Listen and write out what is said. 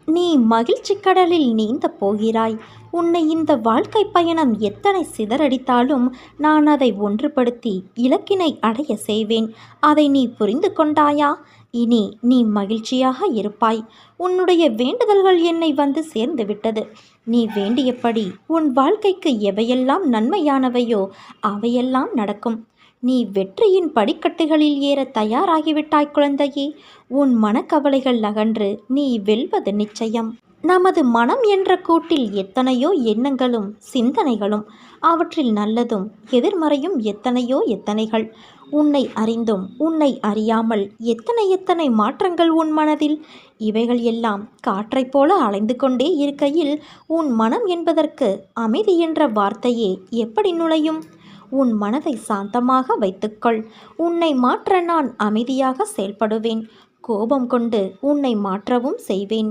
நீ மகிழ்ச்சி கடலில் நீந்தப் போகிறாய். உன்னை இந்த வாழ்க்கை பயணம் எத்தனை சிதறடித்தாலும் நான் அதை ஒன்றுபடுத்தி இலக்கினை அடைய செய்வேன். அதை நீ புரிந்து கொண்டாயா? இனி நீ மகிழ்ச்சியாக இருப்பாய். உன்னுடைய வேண்டுதல்கள் என்னை வந்து சேர்ந்து விட்டது. நீ வேண்டியபடி உன் வாழ்க்கைக்கு எவையெல்லாம் நன்மையானவையோ அவையெல்லாம் நடக்கும். நீ வெற்றியின் படிக்கட்டுகளில் ஏற தயாராகிவிட்டாய் குழந்தையே. உன் மனக்கவலைகள் அகன்று நீ வெல்வது நிச்சயம். நமது மனம் என்ற கூட்டில் எத்தனையோ எண்ணங்களும் சிந்தனைகளும், அவற்றில் நல்லதும் எதிர்மறையும் எத்தனைகள். உன்னை அறிந்தும் உன்னை அறியாமல் எத்தனை மாற்றங்கள் உன் மனதில். இவைகள் எல்லாம் காற்றைப் போல அலைந்து கொண்டே இருக்கையில் உன் மனம் என்பதற்கு அமைதி என்ற வார்த்தையே எப்படி நுழையும்? உன் மனதை சாந்தமாக வைத்துக்கொள். உன்னை மாற்ற நான் அமைதியாக செயல்படுவேன். கோபம் கொண்டு உன்னை மாற்றவும் செய்வேன்.